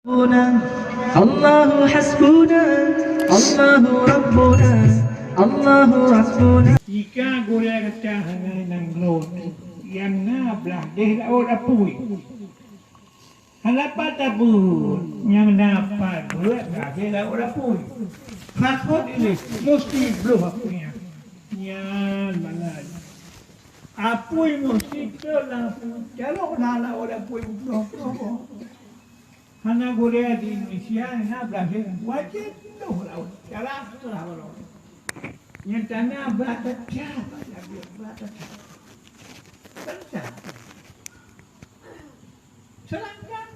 الله حسبنا الله ربنا الله حسبنا. Jika gula kecah nang glon yang nablah deh laut apui. Halapa tabun yang napa buat deh laut apui. Fakot ini mesti belum apunya. Nyan mana? Apui mesti terlalu jalur laut apui belum. Hana gula di Indonesia nablah deh wajib tu laut. Jalan tu laut. Yang tanah berkecah, berkecah. Selangkan,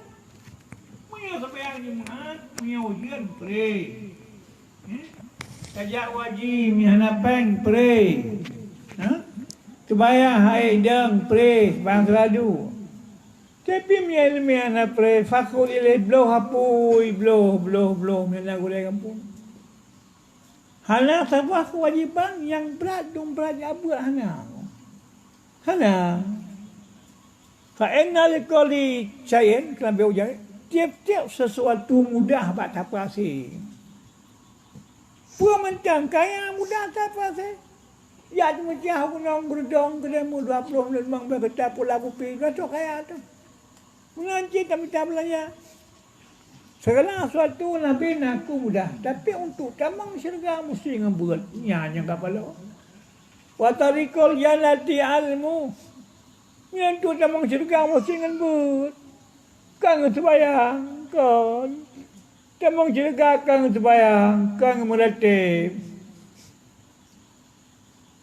punya sebayang Jumaat, punya ujian pre. Kajak wajib, punya bank pre. Sebayang hai deng pre, bang seradu. Tapi punya ilmu anak pre, fakul ilai bloh hapui, bloh, punya gulai kampung. Hana sebuah kewajiban yang berat dong berat buat hana. Hana. Karena lekali cair kelambi ujar, tiap-tiap sesuatu mudah buat tak pasti. Pua mentang kaya mudah tak pasti. Ya cuma aku nong berdong kedemu 20 menit bang berkata pula bupi gato kaya tu. Mengaji kami tak belanja. Segala sesuatu Nabi aku mudah. Tapi untuk tamang syurga mesti ngebuat. Yang kapal. Watarikul janati almu. Yang tu tamang syurga mesti ngebuat. Kang sebayang. Kan. Tamang syurga kang sebayang. Kang meratib.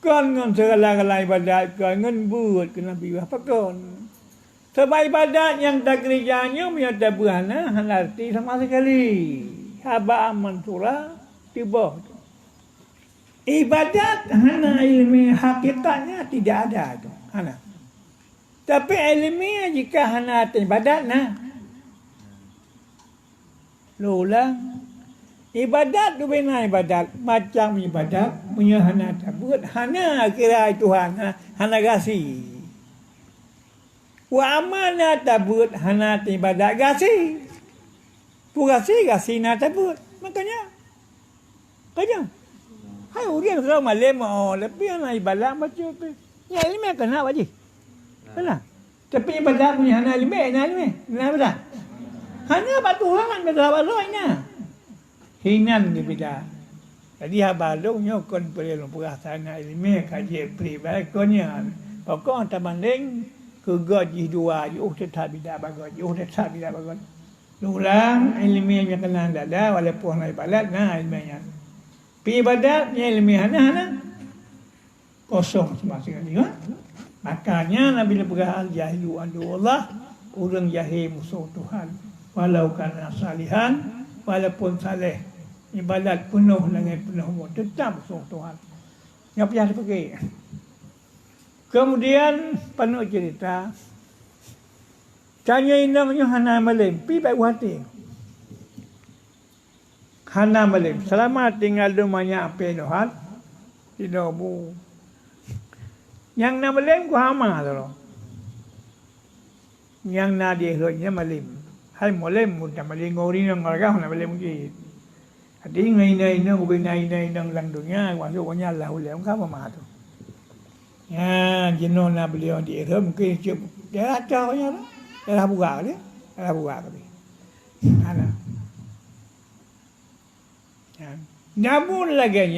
Kan dengan segala-galanya ibadat. Kan ngebuat ke Nabi. Apa kan? Sebab ibadat yang tak kerjanya punya tak berhana, arti sama sekali. Haba aman surah, tiba. Ibadat, hana ilmi hakikatnya tidak ada. Tu. Hana. Tapi ilmiah jika hana ibadat, nah. Lulang. Ibadat tu benar ibadat. Macam ibadat, punya hana tak buat. Hana kira Tuhan, hana kasih. Wa amana tabut hana ibadat gasi. Tu gasi na tabut. Makanya hai urian kalau malam lebih ana ibadat macam tu. Ya ilmu kena wajib. Kena. Tapi ibadat punya hana ilmu na betul. Hana batuhan berapa rohnya. Hinan di bida. Jadi habalungnya kon perlu perasaan ilmu kaji pribadi konnya. Pokok tabanding kegaji dua tetap tidak bagus tetap tidak bagus ulang ilmiahnya kena ada walaupun ibadat nah ilmiahnya ibadatnya ilmiahnya kosong sama sekali makanya Nabi berkata jahilu Allah orang jahil musuh Tuhan walau kana salihan walaupun saleh ibadat penuh dengan penuh tetap musuh Tuhan yang payah dipakai. Kemudian penuh cerita. Tanya indahnya hana malim. Pi baik hati. Hana malim. Selamat tinggal rumahnya apa dohat. Tidak bu. Yang na malim ku hama tu. Yang na dia hanya malim. Hai malim muda malim ngori yang mereka hana malim mungkin. Hati ngai bukan ngai lang dunia. Wasuknya Allah ulam kau apa tu. Ya, jenuh nak beliau di Arab mungkin dia cakapnya dah buka dia, dah buka dia. Ana. Ya. Namun lagi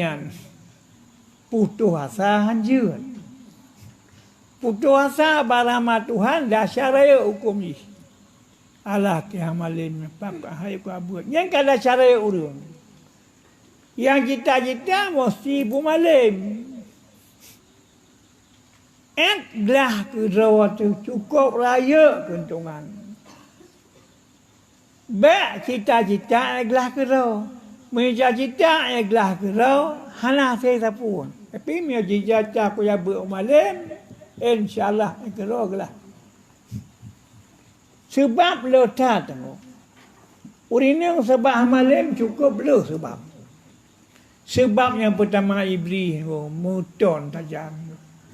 putus asa hancur. Putus asa barama Tuhan dah syariat hukum ni. Allah kiamalin pak hai ku abut. Yang kada syariat urun. Yang cita-cita mesti bumalim. Entlah kerawat cukup raya kentungan. Baik cita-cita entlah kerau. Mencita-cita entlah kerau. Hana saya pun. Tapi mencita-cita aku yang berumalim. InsyaAllah kerau lah. Sebab letak tengok. Urinang sebab malam cukup belum sebab. Sebab yang pertama iblis muton tajam.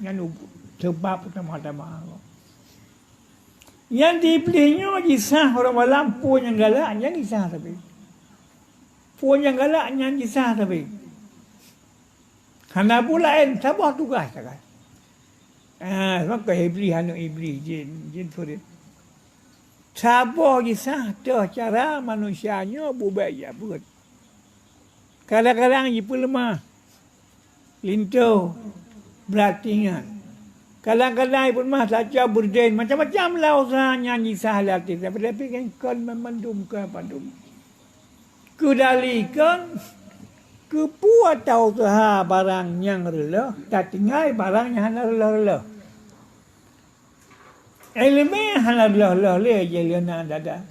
Yang sebab pertama-tama. Yang dipilihnya kisah orang malam puan yang galak yang kisah tapi. Puan yang galak yang kisah tapi. Hana pula sabar tugas kan. Maka iblis hanu iblis jin furid. Sabar kisah tu cara manusianya berubah buat. Kadang-kadang dia pun lemah. Lintu. Beratingan. Kadang-kadang dia pun lemah. Saja berden. Macam-macam lah usaha nyanyi sahalat. Tapi kan kon memandumkan padum. Kedalikan. Kepuat tahu usaha barang yang rela. Tak tinggal barang yang rela-rela. Ilmu hanya rela-rela je nak dada.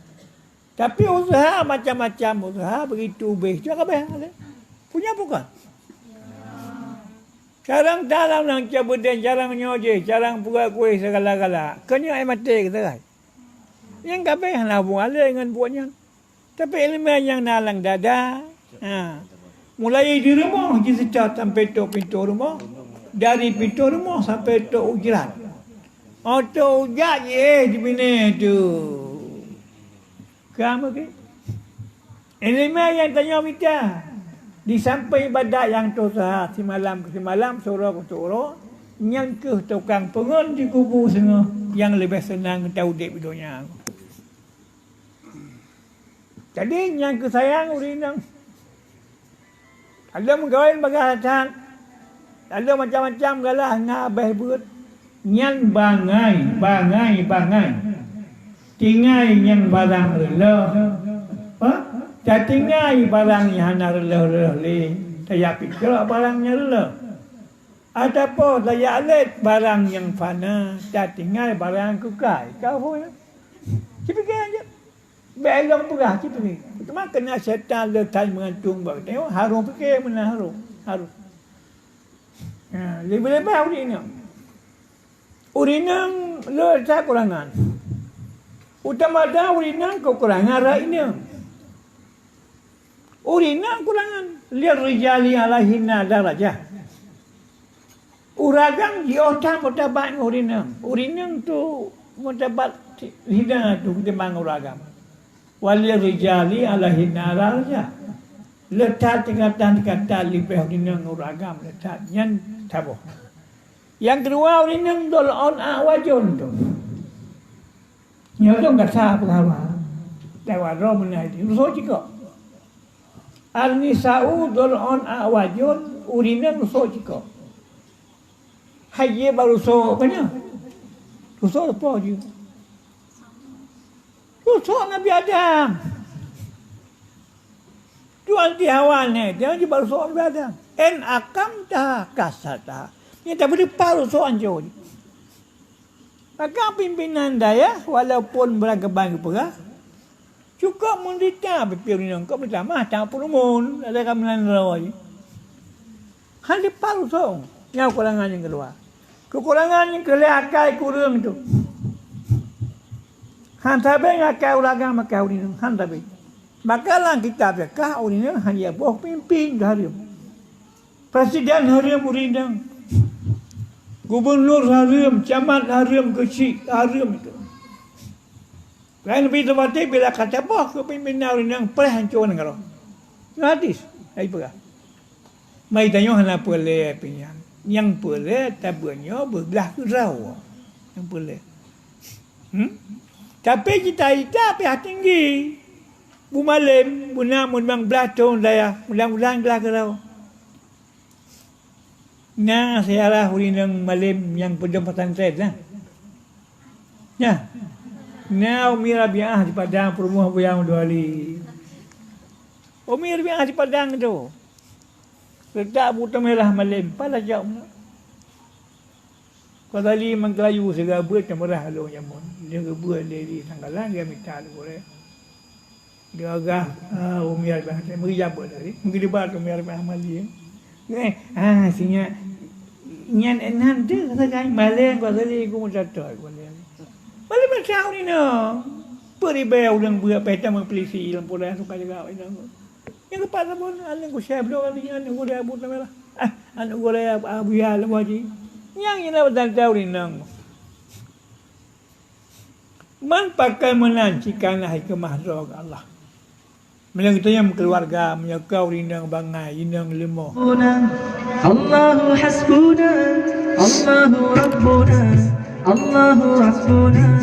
Tapi usaha macam-macam usaha begitu beh. Cuma apa? Punya bukan? Carang dalam nang cabudan, carang nyoje, carang buat kuih segala-gala. Kena ai mati kita kan. Yang kabeh lah buat dengan buatnya. Tapi ilmu yang nalang dada. Mulai di rumah kita sampai tu pintu rumah. Dari pintu rumah sampai tu ujiran. Tu ujat je di mana tu. Kamu ke? Ilmu yang tanya kita. Di sampai ibadat yang tu sah semalam ke semalam, surah ke surah, yang ke tukang pengun di kubu semua yang lebih senang tahu dek bidonya. Jadi yang ke sayang urinang. Ada menggawin bagatan. Ada macam-macam galah ngabeh buat. Yang bangai. Tinggal yang barang lelah. Tak tinggal barang yang hana lelah. Saya pikir barangnya lelah. Ataupun saya alit barang yang fana. Tak tinggal barang kekal. Kau pun ya. Saya fikir aja. Belong pula. Saya fikir. Cuma kena syaitan letak mengantung. Tengok harum fikir mana harum. Lebih-lebih urinang. Urinang letak kurangan. Utama dah urinang kekurangan rakyatnya. Urinang kurangan. Lihat rijali alaihinna darajah. Uragang di otak mutabat urinang. Urinang tu mutabat hina tu ketimbang uragam. Wali rijali alaihinna darajah. Letak tingkatan lebih urinang uragam. Letak yang tabuh. Yang kedua urinang dol'on awajun tu. Nhớ trong cả xa của Hà Đại hòa rô mình này thì số chỉ có Al-Nisa'u dol'on awajun Urinan số chỉ có Hay dê bà số cái nhá số là bao nhiêu số Nabi Adam Tuan di awal ni dia di baru soal Nabi Adam en akamta kasata ni tak boleh paru soal jauh. Maka pimpinan daya walaupun beragam perah cukup menderita berpirinan kau pertama tak perumun ada kamilan rawai. Hal di paru song yang kekurangan yang keluar. Kekurangan yang kelihatan kurang tu. Hantar beng akal uragam akal ini hantar beng. Maka lang kita berkah ini hanya buah pimpin harim. Presiden harim urinang. Gubernur harim, camat harim, kecil harim itu. Lain lebih tepatnya bila kata bah kepimpinan yang perih hancur negara. Hadis, ai perah. Mai tanya hana boleh pinjam. Yang boleh tabunya berbelah rau. Yang boleh. Tapi kita pihak tinggi. Bu malam, bu namun bang belah tahun daya, ulang-ulang belah rau. Nah, saya lah urinang malam yang pendapatan saya lah. Ya. Nah, Umi Rabi'ah di Padang Perumuh Buyang Duali. Umi Rabi'ah di Padang tu. Letak buta merah malam. Pala jauh. Kau tadi mengkelayu segala buat yang merah lalu nyamun. Dia kebuat dari tanggalan dia minta tu boleh. Dia agak Umi Rabi'ah. Mungkin jabut tadi. Mungkin dia buat Umi Rabi'ah malam. Sinya nyan enan tu kata malam kau tadi aku mencatat aku malam. Malam macam ni no. Peribau ulang buat peta mempelisi dalam pola suka juga ini. Yang kepada pun anak aku share blog lagi anak aku dah buat merah. Anak aku dah abu ya lagi. Yang ini betul tahu ni nang. Man pakai menancikan hikmah doa Allah. Menyang kita yang keluarga, menyang kau rindang bangai, rindang lemah. Allahu hasbuna, Allahu rabbuna, Allahu hasbuna.